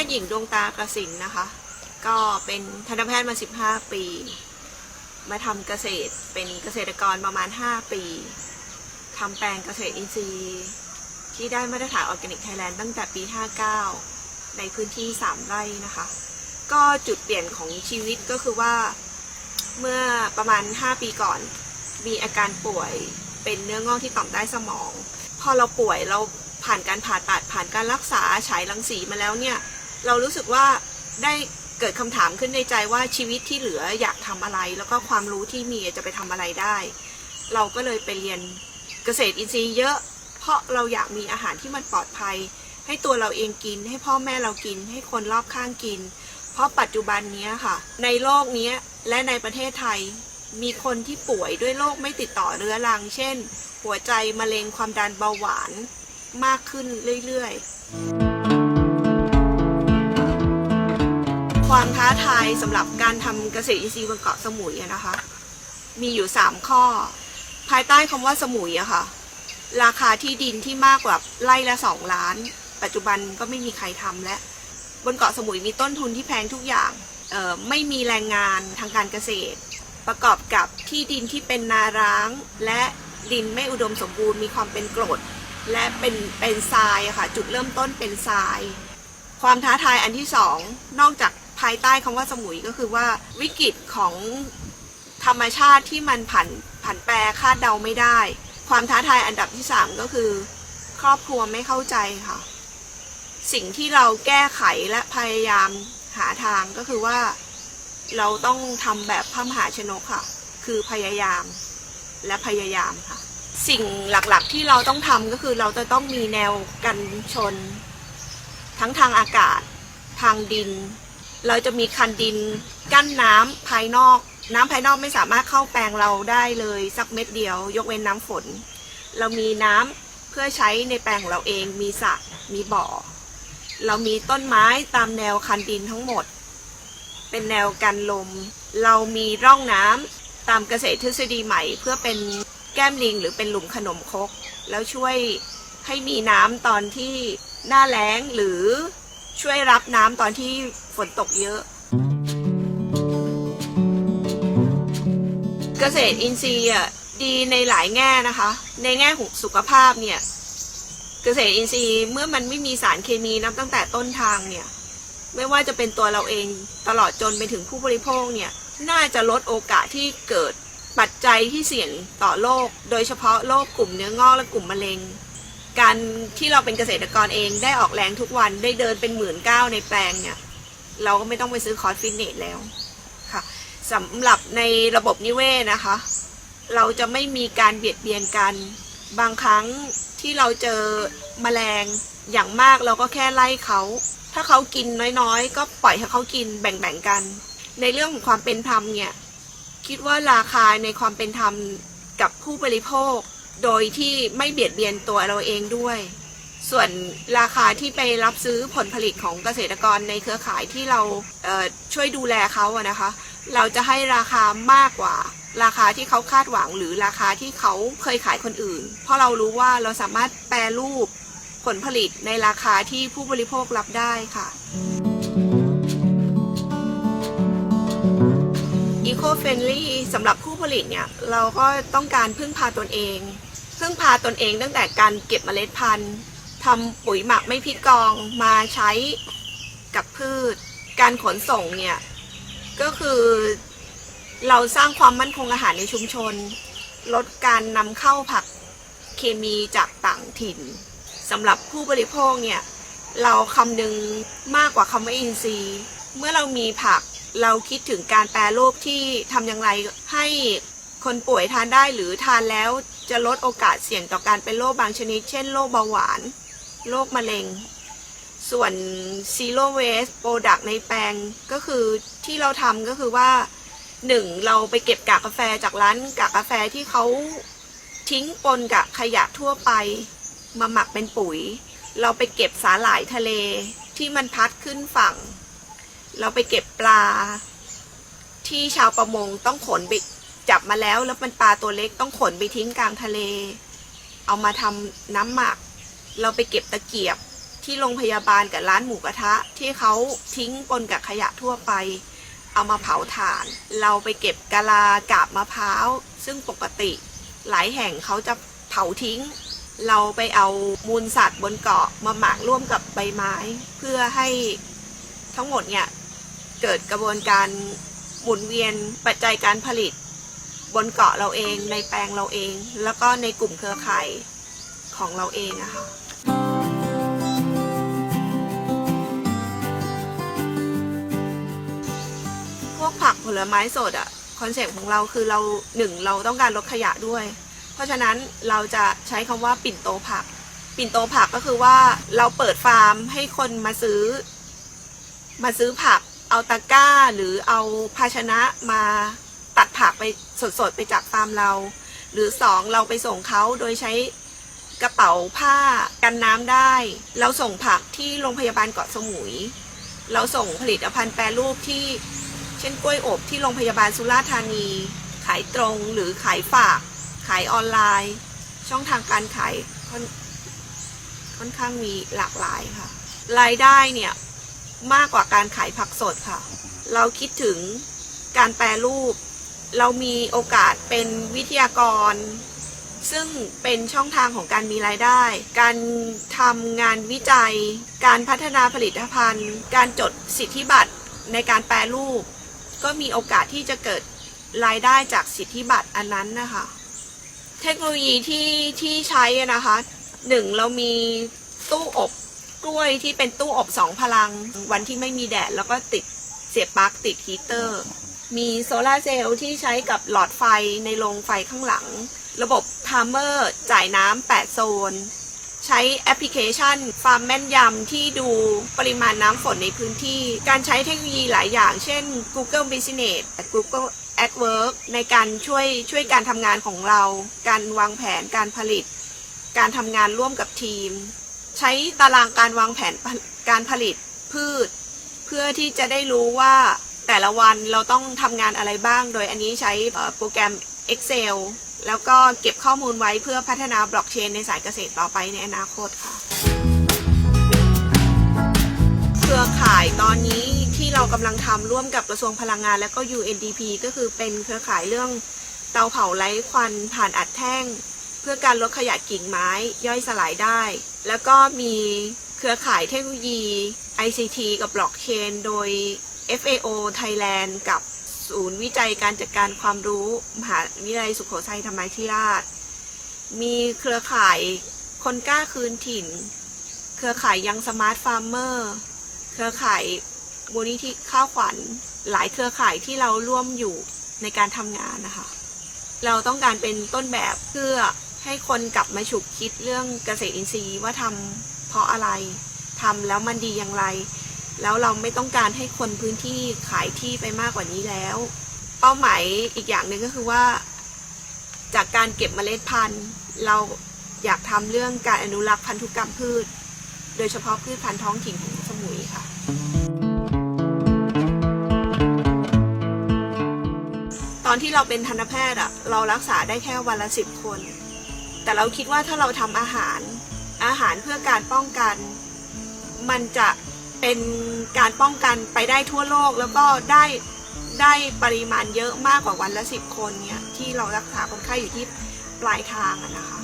ทย์หญิงดวงตากสินนะคะก็เป็นทันตแพทย์มา15 ปีมาทำเกษตรเป็นเกษตรกรประมาณ5 ปีทำแปลงเกษตรอินทรีย์ที่ได้มาตรฐานออร์แกนิกไทยแลนด์ตั้งแต่ปี59ในพื้นที่3 ไร่นะคะก็จุดเปลี่ยนของชีวิตก็คือว่าเมื่อประมาณ5 ปีก่อนมีอาการป่วยเป็นเนื้องอกที่ต่อมใต้สมองพอเราป่วยเราผ่านการผ่าตัดผ่านการรักษาฉายรังสีมาแล้วเนี่ยเรารู้สึกว่าได้เกิดคำถามขึ้นในใจว่าชีวิตที่เหลืออยากทำอะไรแล้วก็ความรู้ที่มีจะไปทำอะไรได้เราก็เลยไปเรียนเกษตรอินทรีย์เยอะเพราะเราอยากมีอาหารที่มันปลอดภัยให้ตัวเราเองกินให้พ่อแม่เรากินให้คนรอบข้างกินเพราะปัจจุบันนี้ค่ะในโลกนี้และในประเทศไทยมีคนที่ป่วยด้วยโรคไม่ติดต่อเรื้อรังเช่นหัวใจมะเร็งความดันเบาหวานมากขึ้นเรื่อยๆความท้าทายสำหรับการทำเกษตรอินทรีย์บนเกาะสมุยนะคะมีอยู่3 ข้อภายใต้คำว่าสมุยอะค่ะราคาที่ดินที่มากกว่าไร่ละ2 ล้านปัจจุบันก็ไม่มีใครทำและบนเกาะสมุยมีต้นทุนที่แพงทุกอย่างไม่มีแรงงานทางการเกษตรประกอบกับที่ดินที่เป็นนาร้างและดินไม่อุดมสมบูรณ์มีความเป็นกรดและเป็นทรายอะค่ะจุดเริ่มต้นเป็นทรายความท้าทายอันที่2นอกจากภายใต้คำว่าสมุยก็คือว่าวิกฤตของธรรมชาติที่มันผันแปรคาดเดาไม่ได้ความท้าทายอันดับที่3ก็คือครอบครัวไม่เข้าใจค่ะสิ่งที่เราแก้ไขและพยายามหาทางก็คือว่าเราต้องทำแบบพระมหาชนกค่ะคือพยายามและพยายามค่ะสิ่งหลักๆที่เราต้องทำก็คือเราจะต้องมีแนวกันชนทั้งทางอากาศทางดินเราจะมีคันดินกั้นน้ำภายนอกไม่สามารถเข้าแปลงเราได้เลยสักเม็ดเดียวยกเว้นน้ำฝนเรามีน้ำเพื่อใช้ในแปลงเราเองมีสระมีบ่อเรามีต้นไม้ตามแนวคันดินทั้งหมดเป็นแนวกันลมเรามีร่องน้ำตามเกษตรทฤษฎีใหม่เพื่อเป็นแก้มลิงหรือเป็นหลุมขนมครกแล้วช่วยให้มีน้ำตอนที่หน้าแล้งหรือช่วยรับน้ำตอนที่ฝนตกเยอะเกษตรอินทรีย์ดีในหลายแง่นะคะในแง่ของสุขภาพเนี่ยเกษตรอินทรีย์เมื่อมันไม่มีสารเคมีนับตั้งแต่ต้นทางเนี่ยไม่ว่าจะเป็นตัวเราเองตลอดจนไปถึงผู้บริโภคเนี่ยน่าจะลดโอกาสที่เกิดปัจจัยที่เสี่ยงต่อโรคโดยเฉพาะโรคกลุ่มเนื้องอกและกลุ่มมะเร็งการที่เราเป็นเกษตรกรเองได้ออกแรงทุกวันได้เดินเป็น19,000ในแปลงเนี่ยเราก็ไม่ต้องไปซื้อคอร์สฟิตเนสแล้วค่ะสำหรับในระบบนิเวศนะคะเราจะไม่มีการเบียดเบียนกันบางครั้งที่เราเจอแมลงอย่างมากเราก็แค่ไล่เขาถ้าเขากินน้อยๆก็ปล่อยให้เขากินแบ่งๆกันในเรื่องของความเป็นธรรมเนี่ยคิดว่าราคาในความเป็นธรรมกับผู้บริโภคโดยที่ไม่เบียดเบียนตัวเราเองด้วยส่วนราคาที่ไปรับซื้อผลผลิตของเกษตรกรในเครือข่ายที่เราช่วยดูแลเขาอะนะคะเราจะให้ราคามากกว่าราคาที่เขาคาดหวังหรือราคาที่เขาเคยขายคนอื่นเพราะเรารู้ว่าเราสามารถแปรรูปผลผลิตในราคาที่ผู้บริโภครับได้ค่ะEco-friendly สำหรับผู้ผลิตเนี่ยเราก็ต้องการพึ่งพาตนเองตั้งแต่การเก็บเมล็ดพันธุ์ทำปุ๋ยหมักไม่พิษกองมาใช้กับพืชการขนส่งเนี่ยก็คือเราสร้างความมั่นคงอาหารในชุมชนลดการนำเข้าผักเคมีจากต่างถิ่นสำหรับผู้บริโภคเนี่ยเราคำนึงมากกว่าคำว่าอินทรีย์เมื่อเรามีผักเราคิดถึงการแปรรูปที่ทำอย่างไรให้คนป่วยทานได้หรือทานแล้วจะลดโอกาสเสี่ยงต่อการเป็นโรคบางชนิดเช่นโรคเบาหวานโรคมะเร็งส่วน Zero Waste Product ในแปลงก็คือที่เราทำก็คือว่า1เราไปเก็บกากกาแฟจากร้านกากกาแฟที่เขาทิ้งปนกับขยะทั่วไปมาหมักเป็นปุ๋ยเราไปเก็บสาหร่ายทะเลที่มันพัดขึ้นฝั่งเราไปเก็บปลาที่ชาวประมงต้องขนไปจับมาแล้วมันปลาตัวเล็กต้องขนไปทิ้งกลางทะเลเอามาทำน้ำหมักเราไปเก็บตะเกียบ ที่โรงพยาบาลกับร้านหมูกระทะที่เขาทิ้งปนกับขยะทั่วไปเอามาเผาถ่านเราไปเก็บกะลากาบมะพร้าวซึ่งปกติหลายแห่งเขาจะเผาทิ้งเราไปเอามูลสัตว์บนเกาะมาหมักร่วมกับใบไม้เพื่อให้ทั้งหมดเนี่ยเกิดกระบวนการหมุนเวียนปัจจัยการผลิตบนเกาะเราเองในแปลงเราเองแล้วก็ในกลุ่มเครือข่ายของเราเองอะค่ะพวกผักผลไม้สดอะคอนเซ็ปต์ของเราคือเราต้องการลดขยะด้วยเพราะฉะนั้นเราจะใช้คำว่าปิ่นโตผักก็คือว่าเราเปิดฟาร์มให้คนมาซื้อผักเอาตะกร้าหรือเอาภาชนะมาตัดผักไปสดๆไปจากฟาร์มเราหรือ2เราไปส่งเขาโดยใช้กระเป๋าผ้ากันน้ำได้เราส่งผักที่โรงพยาบาลเกาะสมุยเราส่งผลิตภัณฑ์แปรรูปที่เช่นกล้วยอบที่โรงพยาบาลสุราษฎร์ธานีขายตรงหรือขายฝากขายออนไลน์ช่องทางการขายค่อนข้างมีหลากหลายค่ะรายได้เนี่ยมากกว่าการขายผักสดค่ะเราคิดถึงการแปรรูปเรามีโอกาสเป็นวิทยากรซึ่งเป็นช่องทางของการมีรายได้การทำงานวิจัยการพัฒนาผลิตภัณฑ์การจดสิทธิบัตรในการแปรรูปก็มีโอกาสที่จะเกิดรายได้จากสิทธิบัตรอันนั้นนะคะเทคโนโลยีที่ใช้นะคะ1เรามีตู้อบกล้วยที่เป็นตู้อบ2พลังวันที่ไม่มีแดดแล้วก็ติดเสียบปลั๊กติดฮีเตอร์มีโซลาร์เซลล์ที่ใช้กับหลอดไฟในโรงไฟข้างหลังระบบไทม์เมอร์จ่ายน้ำ8โซนใช้แอปพลิเคชันฟาร์มแม่นยำที่ดูปริมาณน้ำฝนในพื้นที่การใช้เทคโนโลยีหลายอย่างเช่น Google Business Google AdWords ในการช่วยการทำงานของเราการวางแผนการผลิตการทำงานร่วมกับทีมใช้ตารางการวางแผนการผลิตพืชเพื่อที่จะได้รู้ว่าแต่ละวันเราต้องทำงานอะไรบ้างโดยอันนี้ใช้โปรแกรม Excel แล้วก็เก็บข้อมูลไว้เพื่อพัฒนาบล็อกเชนในสายเกษตรต่อไปในอนาคตค่ะเครือข่ายตอนนี้ที่เรากำลังทำร่วมกับกระทรวงพลังงานและก็ UNDP ก็คือเป็นเครือข่ายเรื่องเตาเผาไร้ควันถ่านอัดแท่งเพื่อการลดขยะกิ่งไม้ย่อยสลายได้แล้วก็มีเครือข่ายเทคโนโลยี ICT กับบล็อกเชนโดย FAO Thailand กับศูนย์วิจัยการจัดการความรู้มหาวิทยาลัยสุโขทัยธรรมาธิราชมีเครือข่ายคนกล้าคืนถิ่นเครือข่ายยังสมาร์ทฟาร์มเมอร์เครือข่ายมูลนิธิข้าวขวัญหลายเครือข่ายที่เราร่วมอยู่ในการทำงานนะคะเราต้องการเป็นต้นแบบเพื่อให้คนกลับมาฉุกคิดเรื่องเกษตรอินทรีย์ว่าทำเพราะอะไรทำแล้วมันดีอย่างไรแล้วเราไม่ต้องการให้คนพื้นที่ขายที่ไปมากกว่านี้แล้วเป้าหมายอีกอย่างหนึ่งก็คือว่าจากการเก็บเมล็ดพันธุ์เราอยากทำเรื่องการอนุรักษ์พันธุกรรมพืชโดยเฉพาะพืชพันธุ์ท้องถิ่นของสมุยค่ะตอนที่เราเป็นทันตแพทย์เรารักษาได้แค่วันละ10 คนแต่เราคิดว่าถ้าเราทำอาหารเพื่อการป้องกันมันจะเป็นการป้องกันไปได้ทั่วโลกแล้วก็ได้ปริมาณเยอะมากกว่าวันละ10 คนเนี่ยที่เรารักษาคนไข้อยู่ที่ปลายทางนะคะ